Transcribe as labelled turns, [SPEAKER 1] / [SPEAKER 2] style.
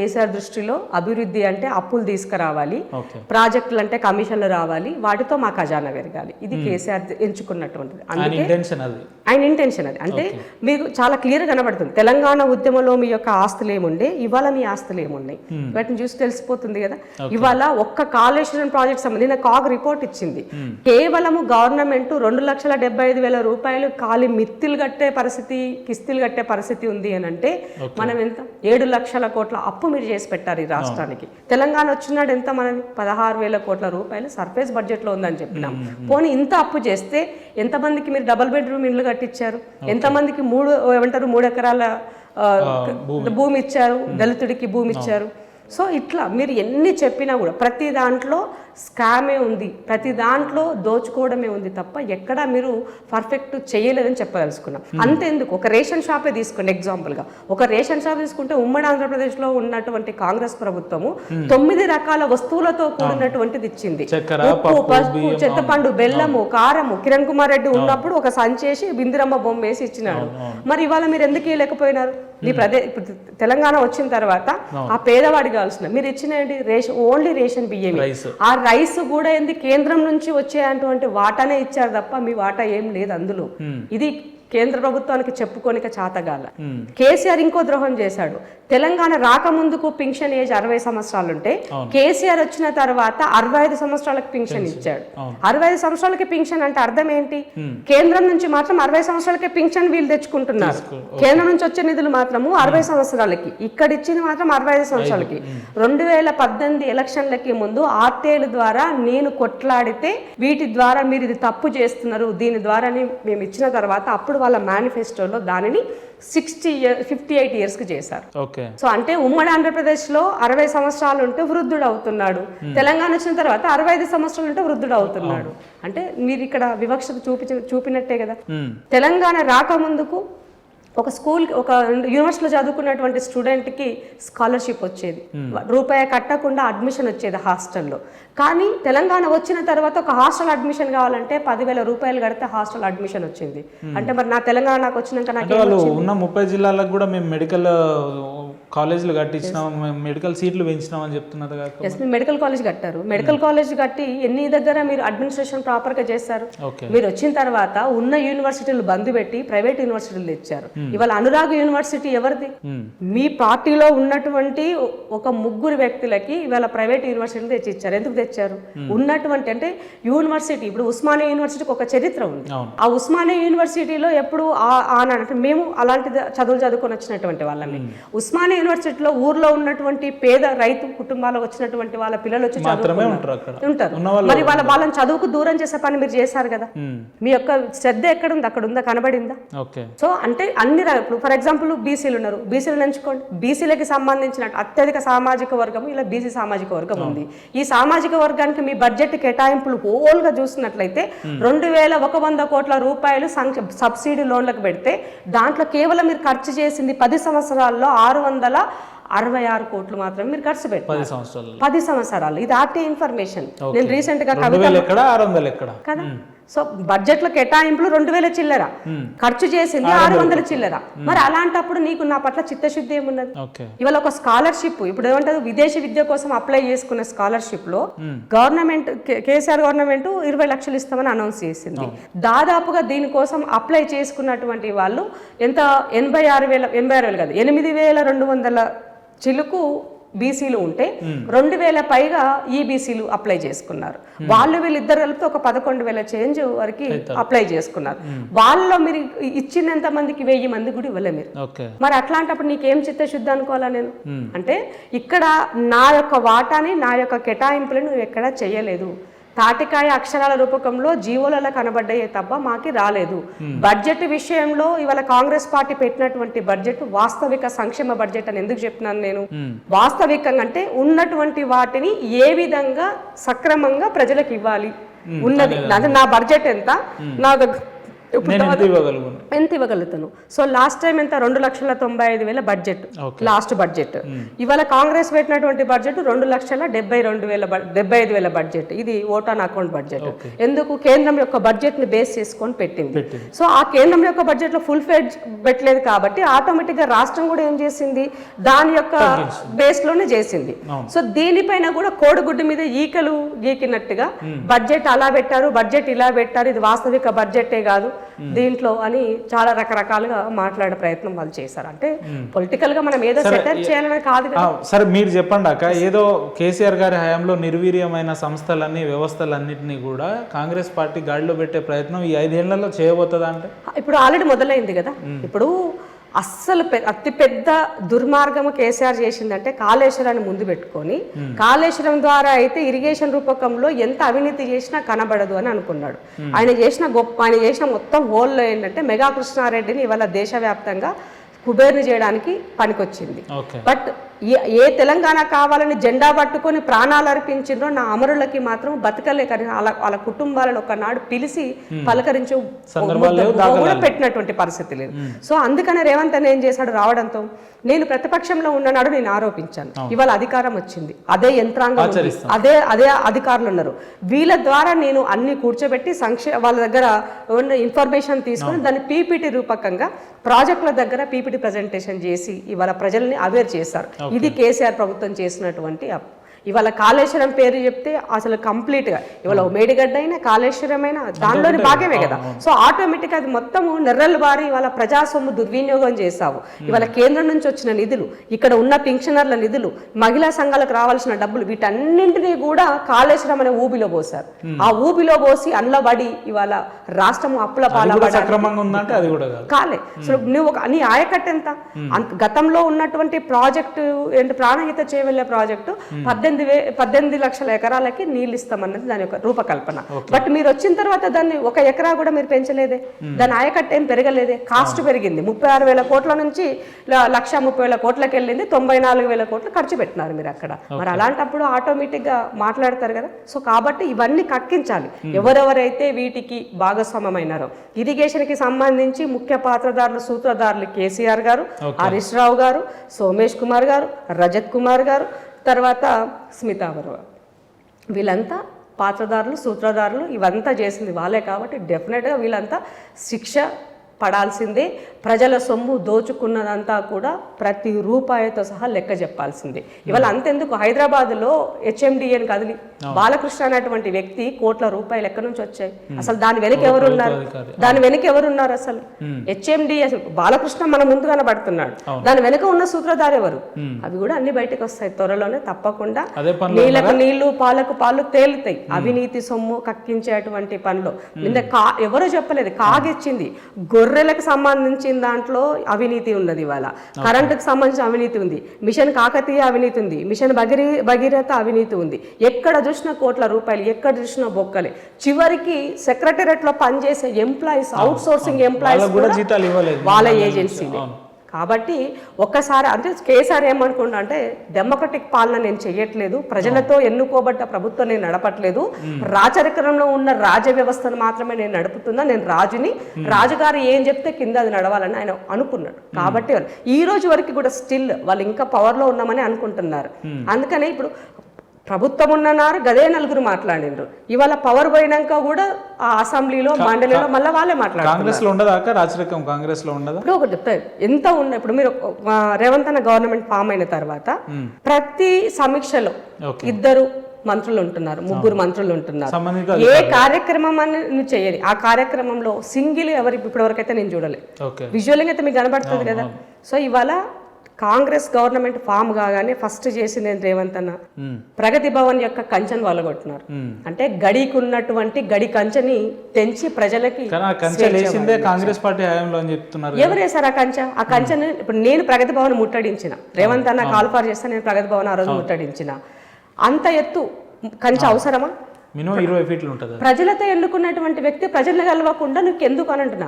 [SPEAKER 1] కేసీఆర్ దృష్టిలో అభివృద్ధి అంటే అప్పులు తీసుకురావాలి, ప్రాజెక్టులు అంటే కమిషన్లు రావాలి, వాటితో మా ఖజానా పెరగాలి. ఇది కేసీఆర్ ఎంచుకున్నటువంటిది. అందుకే ఆయన ఇంటెన్షన్ అది. అంటే మీకు చాలా క్లియర్ కనబడుతుంది. తెలంగాణ ఉద్యమంలో మీ యొక్క ఆస్తులు ఏముండే, ఇవాళ మీ ఆస్తులు ఏమున్నాయి, వాటిని చూసి తెలిసిపోతుంది కదా. ఇవాళ ఒక్క కాళేశ్వరం ప్రాజెక్ట్ సంబంధించిన కాగ్ రిపోర్ట్ ఇచ్చింది. కేవలము గవర్నమెంట్ 2,75,000 రూపాయలు ఖాళీ మిత్తిలు కట్టే పరిస్థితి, కిస్తీలు కట్టే పరిస్థితి ఉంది అని అంటే మనం ఎంత 7 లక్షల కోట్ల అప్పు మీరు చేసి పెట్టారు ఈ రాష్ట్రానికి. తెలంగాణ వచ్చినాడు ఎంత మనది 16,000 కోట్ల రూపాయలు సర్ఫేస్ బడ్జెట్ లో ఉందని చెప్పినాం. పోనీ ఇంత అప్పు చేస్తే ఎంతమందికి మీరు డబుల్ బెడ్రూమ్ ఇళ్ళు కట్టించారు, ఎంతమందికి 3 ఎకరాల భూమి ఇచ్చారు, దళితుడికి భూమి ఇచ్చారు. సో ఇట్లా మీరు ఎన్ని చెప్పినా కూడా ప్రతి దాంట్లో స్కామే ఉంది, ప్రతి దాంట్లో దోచుకోవడమే ఉంది తప్ప ఎక్కడా మీరు పర్ఫెక్ట్ చేయలేదని చెప్పదలుచుకున్నాం. అంతేందుకు ఒక రేషన్ షాపే తీసుకోండి ఎగ్జాంపుల్గా. ఒక రేషన్ షాప్ తీసుకుంటే ఉమ్మడి ఆంధ్రప్రదేశ్లో ఉన్నటువంటి కాంగ్రెస్ ప్రభుత్వము 9 రకాల వస్తువులతో కూడినటువంటిది ఇచ్చింది. ఉప్పు, పసుపు, చింతపండు, బెల్లము, కారము. కిరణ్ కుమార్ రెడ్డి ఉన్నప్పుడు ఒక సంచేసి బిందిరమ్మ బొమ్మ వేసి ఇచ్చినాడు. మరి ఇవాళ మీరు ఎందుకు ఇవ్వలేకపోయినారు? మీ తెలంగాణ వచ్చిన తర్వాత ఆ పేదవాడికి కావాల్సిన మీరు ఇచ్చిన రేషన్, ఓన్లీ రేషన్ బియ్యం. ఆ రైస్ కూడా ఏంది కేంద్రం నుంచి వచ్చేటువంటి వాటానే ఇచ్చారు తప్ప మీ వాటా ఏం లేదు అందులో. ఇది కేంద్ర ప్రభుత్వానికి చెప్పుకోనిక చాతగాల. కేసీఆర్ ఇంకో ద్రోహం చేశాడు. తెలంగాణ రాకముందుకు పింఛన్ ఏజ్ 60 సంవత్సరాలు ఉంటే కేసీఆర్ వచ్చిన తర్వాత 65 సంవత్సరాలకు పింఛన్ ఇచ్చాడు. 65 సంవత్సరాలకి పింఛన్ అంటే అర్థం ఏంటి? కేంద్రం నుంచి మాత్రం 60 సంవత్సరాలకి పింఛన్ వీళ్ళు తెచ్చుకుంటున్నారు. కేంద్రం నుంచి వచ్చే నిధులు మాత్రము 60 సంవత్సరాలకి, ఇక్కడ ఇచ్చింది మాత్రం 65 సంవత్సరాలకి. 2018 ఎలక్షన్లకి ముందు ఆర్టీఐల ద్వారా నేను కొట్లాడితే వీటి ద్వారా మీరు ఇది తప్పు చేస్తున్నారు, దీని ద్వారా మేము ఇచ్చిన తర్వాత అప్పుడు వాళ్ళ మేనిఫెస్టోలో దానిని 58 ఇయర్స్ కి చేశారు. సో అంటే ఉమ్మడి ఆంధ్రప్రదేశ్ లో 60 సంవత్సరాలు ఉంటే వృద్ధుడు అవుతున్నాడు, తెలంగాణ వచ్చిన తర్వాత 65 సంవత్సరాలు ఉంటే వృద్ధుడు అవుతున్నాడు. అంటే మీరు ఇక్కడ వివక్షత చూపినట్టే కదా. తెలంగాణ రాకముందుకు ఒక యూనివర్సిటీలో చదువుకున్నటువంటి స్టూడెంట్కి స్కాలర్షిప్ వచ్చేది, రూపాయి కట్టకుండా అడ్మిషన్ వచ్చేది హాస్టల్లో. కానీ తెలంగాణ వచ్చిన తర్వాత ఒక హాస్టల్ అడ్మిషన్ కావాలంటే 10,000 రూపాయలు కడితే హాస్టల్ అడ్మిషన్ వచ్చింది. అంటే మరి నా తెలంగాణ నాకు వచ్చినాక నాకు
[SPEAKER 2] ఉన్న 30 జిల్లాలకు కూడా మేము మెడికల్ కాలేజీలు కట్టించినాం, మెడికల్ సీట్లు పెంచినాం అని చెప్తున్నారు.
[SPEAKER 1] మీరు మెడికల్ కాలేజ్ కట్టారు, మెడికల్ కాలేజ్ కట్టి ఎన్ని దగ్గర మీరు అడ్మినిస్ట్రేషన్ ప్రాపర్ గా చేస్తారు. మీరు వచ్చిన తర్వాత ఉన్న యూనివర్సిటీలు బంద్ పెట్టి ప్రైవేట్ యూనివర్సిటీలు తెచ్చారు. ఇవాళ అనురాగ్ యూనివర్సిటీ ఎవరిది? మీ పార్టీలో ఉన్నటువంటి ఒక 3 వ్యక్తులకి ఇవాళ ప్రైవేట్ యూనివర్సిటీలు తెచ్చి ఇచ్చారు. ఎందుకు తెచ్చారు? ఉన్నటువంటి అంటే యూనివర్సిటీ, ఇప్పుడు ఉస్మానియా యూనివర్సిటీకి ఒక చరిత్ర ఉంది. ఆ ఉస్మానియా యూనివర్సిటీలో ఎప్పుడు అంటే మేము అలాంటి చదువులు చదువుకొని వచ్చినటువంటి వాళ్ళని, ఉస్మానియా యూనివర్సిటీలో ఊర్లో ఉన్నటువంటి పేద రైతు కుటుంబాలకు వచ్చినటువంటి వాళ్ళ పిల్లలు వచ్చి ఉంటారు. మరి వాళ్ళని చదువుకు దూరం చేసే పని మీరు చేశారు కదా. మీ యొక్క శ్రద్ధ ఎక్కడ ఉంది? అక్కడ ఉందా? కనబడిందా? సో అంటే అన్ని ఇప్పుడు ఫర్ ఎగ్జాంపుల్ బీసీలు ఉన్నారు, బీసీలు ఎంచుకోండి. బీసీలకి సంబంధించిన అత్యధిక సామాజిక వర్గం ఇలా బీసీ సామాజిక వర్గం ఉంది. ఈ సామాజిక వర్గానికి మీ బడ్జెట్ కేటాయింపులు హోల్ గా చూసినట్లయితే 2,100 కోట్ల రూపాయలు సబ్సిడీ లోన్లకు పెడితే దాంట్లో కేవలం మీరు ఖర్చు చేసింది 10 సంవత్సరాల్లో 666 కోట్లు మాత్రమే మీరు ఖర్చు పెట్టారు 10 సంవత్సరాలు. ఇది ఆర్టీ ఇన్ఫర్మేషన్. నేను రీసెంట్ గా కదా. సో బడ్జెట్ లో కేటాయింపులు 2,000 చిల్లర, ఖర్చు చేసింది 600 చిల్లర. మరి అలాంటప్పుడు నీకు నా పట్ల చిత్తశుద్ధి ఏమున్నది? ఇవాళ ఒక స్కాలర్షిప్ ఇప్పుడు ఏమంటారు, విదేశీ విద్య కోసం అప్లై చేసుకున్న స్కాలర్షిప్ లో గవర్నమెంట్, కేసీఆర్ గవర్నమెంట్ 20 లక్షలు ఇస్తామని అనౌన్స్ చేసింది. దాదాపుగా దీనికోసం అప్లై చేసుకున్నటువంటి వాళ్ళు ఎంత 86,000 కాదు 8,200 చిలుకు బీసీలు ఉంటే 2,000 పైగా ఈబీసీలు అప్లై చేసుకున్నారు. వీళ్ళిద్దరు కలిపి ఒక 11,000 చేంజ్ వరకు అప్లై చేసుకున్నారు. వాళ్ళలో మీరు ఇచ్చినంత మందికి 1000 మంది కూడా ఇవ్వలే మీరు. మరి అట్లాంటప్పుడు నీకేం చిత్తశుద్ధి అనుకోవాలా నేను? అంటే ఇక్కడ నా యొక్క వాటాని, నా యొక్క కేటాయింపులను నువ్వు ఎక్కడా చేయలేదు. తాటికాయ అక్షరాల రూపకంలో జీవోలలో కనబడ్డాయే తప్ప మాకి రాలేదు. బడ్జెట్ విషయంలో ఇవాళ కాంగ్రెస్ పార్టీ పెట్టినటువంటి బడ్జెట్ వాస్తవిక సంక్షేమ బడ్జెట్ అని ఎందుకు చెప్తున్నాను నేను? వాస్తవికంగా అంటే ఉన్నటువంటి వాటిని ఏ విధంగా సక్రమంగా ప్రజలకు ఇవ్వాలి ఉన్నది. అంటే నా బడ్జెట్ ఎంత, ఎంత ఇవ్వగలుగుతాను. సో లాస్ట్ టైం ఎంత 2,95,000 బడ్జెట్, లాస్ట్ బడ్జెట్. ఇవాళ కాంగ్రెస్ పెట్టినటువంటి బడ్జెట్ 2,72,000 బడ్జెట్. ఇది ఓట్ ఆన్ అకౌంట్ బడ్జెట్. ఎందుకు? కేంద్రం యొక్క బడ్జెట్ ని బేస్ చేసుకొని పెట్టింది. సో ఆ కేంద్రం యొక్క బడ్జెట్ లో ఫుల్ ఫెడ్ పెట్టలేదు కాబట్టి ఆటోమేటిక్ గా రాష్ట్రం కూడా ఏం చేసింది, దాని యొక్క బేస్ లోనే చేసింది. సో దీనిపైన కూడా కోడిగుడ్డు మీద ఈకలు గీకినట్టుగా బడ్జెట్ అలా పెట్టారు, బడ్జెట్ ఇలా పెట్టారు, ఇది వాస్తవిక బడ్జెటే కాదు దీంట్లో అని చాలా రకరకాలుగా మాట్లాడే ప్రయత్నం వాళ్ళు చేశారు. అంటే పొలిటికల్ గా మనం ఏదో సెటర్ చేయాలని కాదు కదా.
[SPEAKER 2] సరే మీరు చెప్పండి అక్క, ఏదో కేసీఆర్ గారి హయాంలో నిర్వీర్యమైన సంస్థలన్నీ వ్యవస్థలన్నింటినీ కూడా కాంగ్రెస్ పార్టీ గాడిలో పెట్టే ప్రయత్నం ఈ 5 ఏళ్లలో చేయబోతుందా? అంటే
[SPEAKER 1] ఇప్పుడు ఆల్రెడీ మొదలైంది కదా. ఇప్పుడు అస్సలు అతి పెద్ద దుర్మార్గము కేసీఆర్ చేసిందంటే కాళేశ్వరాన్ని ముందు పెట్టుకొని, కాళేశ్వరం ద్వారా అయితే ఇరిగేషన్ రూపకంలో ఎంత అవినీతి చేసినా కనబడదు అని అనుకున్నాడు. ఆయన చేసిన మొత్తం హోల్లో ఏంటంటే మెగా కృష్ణారెడ్డిని ఇవాళ దేశవ్యాప్తంగా కుబేర్ని చేయడానికి పనికొచ్చింది. బట్ ఏ తెలంగాణ కావాలని జెండా పట్టుకొని ప్రాణాలు అర్పించిండ్రో నా అమరులకి మాత్రం బతకలేక వాళ్ళ కుటుంబాలను ఒకనాడు పిలిచి పలకరించి పెట్టినటువంటి పరిస్థితి లేదు. సో అందుకనే రేవంత్ అన్న ఏం చేశాడు, రావడంతో నేను ప్రతిపక్షంలో ఉన్ననాడు నేను ఆరోపించాను, ఇవాళ అధికారం వచ్చింది, అదే యంత్రాంగం, అదే అధికారులు ఉన్నారు, వీళ్ళ ద్వారా నేను అన్ని కూర్చోబెట్టి వాళ్ళ దగ్గర ఇన్ఫర్మేషన్ తీసుకొని దాన్ని పీపీటీ రూపకంగా ప్రాజెక్టుల దగ్గర పీపీటీ ప్రజెంటేషన్ చేసి ఇవాళ ప్రజల్ని అవేర్ చేశారు. ఇది కేసీఆర్ ప్రభుత్వం చేసినటువంటి ఇవాళ కాళేశ్వరం పేరు చెప్తే అసలు కంప్లీట్ గా ఇవాళ మేడిగడ్డ అయినా కాళేశ్వరం అయినా దానిలోని భాగమే కదా. సో ఆటోమేటిక్ అది మొత్తము నెర్రలు బారి ఇవాళ ప్రజా సొమ్ము దుర్వినియోగం చేశావు. ఇవాళ కేంద్రం నుంచి వచ్చిన నిధులు, ఇక్కడ ఉన్న పింఛనర్ల నిధులు, మహిళా సంఘాలకు రావాల్సిన డబ్బులు, వీటన్నింటినీ కూడా కాళేశ్వరం అనే ఊబిలో పోసారు. ఆ ఊబిలో పోసి అన్నబడి ఇవాళ రాష్ట్రము అప్పుల కాలే. సో నువ్వు నీ ఆయకట్టు ఎంత? గతంలో ఉన్నటువంటి ప్రాజెక్టు ఏంటి, ప్రాణహిత చేవెళ్ళే ప్రాజెక్టు 18 లక్షల ఎకరాలకి నీళ్ళు ఇస్తామన్నది దాని యొక్క రూపకల్పన. బట్ మీరు వచ్చిన తర్వాత దాన్ని 1 ఎకరా కూడా మీరు పెంచలేదే, దాని ఆయకట్టు ఏం పెరగలేదే, కాస్ట్ పెరిగింది. 36,000 కోట్ల నుంచి 1,30,000 కోట్లకి వెళ్ళింది, 94,000 కోట్లు ఖర్చు పెట్టినారు మీరు అక్కడ. మరి అలాంటప్పుడు ఆటోమేటిక్ గా మాట్లాడతారు కదా. సో కాబట్టి ఇవన్నీ కక్కించాలి. ఎవరెవరైతే వీటికి భాగస్వామ్యమైనారో, ఇరిగేషన్ కి సంబంధించి ముఖ్య పాత్రదారులు, సూత్రధారులు కేసీఆర్ గారు, హరీష్ రావు గారు, సోమేష్ కుమార్ గారు, రజత్ కుమార్ గారు, తర్వాత స్మితా బరువా, వీళ్ళంతా పాత్రదారులు, సూత్రధారులు. ఇవంతా చేసింది వాళ్ళే కాబట్టి డెఫినెట్గా వీళ్ళంతా శిక్ష పడాల్సిందే. ప్రజల సొమ్ము దోచుకున్నదంతా కూడా ప్రతి రూపాయితో సహా లెక్క చెప్పాల్సిందే. ఇవాళ అంతెందుకు, హైదరాబాద్లో హెచ్ఎండిఏని కదిలి బాలకృష్ణ అనేటువంటి వ్యక్తి కోట్ల రూపాయలు ఎక్కడి నుంచి వచ్చాయి? అసలు దాని వెనక ఎవరున్నారు? అసలు హెచ్ఎండి అసలు బాలకృష్ణ మన ముందు కనబడుతున్నాడు, దాని వెనక ఉన్న సూత్రధారు ఎవరు? అవి కూడా అన్ని బయటకు వస్తాయి త్వరలోనే తప్పకుండా. నీళ్ళకు నీళ్లు, పాలకు పాలు తేలుతాయి. అవినీతి సొమ్ము కక్కించేటువంటి పనులు ఎవరో చెప్పలేదు, కాగిచ్చింది. గొర్రెలకు సంబంధించిన దాంట్లో అవినీతి ఉన్నది, ఇవాళ కరెంటుకు సంబంధించిన అవినీతి ఉంది, మిషన్ కాకతీయ అవినీతి ఉంది, మిషన్ భగీరథ అవినీతి ఉంది. ఎక్కడ చూసిన కోట్ల రూపాయలు, ఎక్కడ చూసినా బొక్కలే. చివరికి సెక్రటేరియట్ లో పనిచేసే ఎంప్లాయీస్, అవుట్ సోర్సింగ్ ఎంప్లాయీస్ వాళ్ళ ఏజెన్సీలే. కాబట్టి ఒక్కసారి అంటే కేసీఆర్ ఏమనుకున్నా అంటే డెమోక్రటిక్ పాలన నేను చెయ్యట్లేదు, ప్రజలతో ఎన్నుకోబడ్డ ప్రభుత్వం నేను నడపట్లేదు, రాచరికంలో ఉన్న రాజ్య వ్యవస్థను మాత్రమే నేను నడుపుతున్నా, నేను రాజుని, రాజుగారు ఏం చెప్తే కింద అది నడవాలని ఆయన అనుకున్నాడు. కాబట్టి ఈ రోజు వరకు కూడా స్టిల్ వాళ్ళు ఇంకా పవర్లో ఉన్నామని అనుకుంటున్నారు. అందుకనే ఇప్పుడు ప్రభుత్వం ఉన్ననారు గదే నలుగురు మాట్లాడిండ్రు, ఇవాళ పవర్ పోయినాక కూడా ఆ అసెంబ్లీలో మండలిలో మళ్ళీ వాళ్ళే మాట్లాడారు.
[SPEAKER 2] కాంగ్రెస్ లో ఉండదా రాచరికం? కాంగ్రెస్ లో ఉండదా?
[SPEAKER 1] ఇప్పుడు ఒకటి చెప్తారు, ఎంత ఉన్న ఇప్పుడు మీరు రేవంత్ అన్న గవర్నమెంట్ ఫామ్ అయిన తర్వాత ప్రతి సమీక్షలో 2 మంత్రులు ఉంటున్నారు, 3 మంత్రులు ఉంటున్నారు. ఏ కార్యక్రమం అని నువ్వు చేయని ఆ కార్యక్రమంలో సింగిల్ ఇప్పటివరకైతే నేను చూడలే. విజువల్గా అయితే మీకు కనబడుతుంది కదా. సో ఇవాళ కాంగ్రెస్ గవర్నమెంట్ ఫామ్ కాగానే ఫస్ట్ చేసింది రేవంత్ అన్న, ప్రగతి భవన్ యొక్క కంచెను వలగొట్టినారు. అంటే గడికున్నటువంటి గడి కంచెని తెంచి ప్రజలకి
[SPEAKER 2] కాంగ్రెస్ పార్టీ హయాంలో అని చెప్తున్నారు.
[SPEAKER 1] ఎవరు వేశారు ఆ కంచె? ఆ కంచెని ఇప్పుడు నేను ప్రగతి భవన్ ముట్టడించిన, రేవంత్ అన్న కాల్ఫార్ చేస్తే నేను ప్రగతి భవన్ ఆ రోజు ముట్టడించిన. అంత ఎత్తు కంచె అవసరమా?
[SPEAKER 2] మినిమం 20 ఫీట్లు ఉంటుంది.
[SPEAKER 1] ప్రజలతో ఎన్నుకున్నటువంటి వ్యక్తి ప్రజలను కలవకుండా నువ్వు ఎందుకు అని అంటున్నా.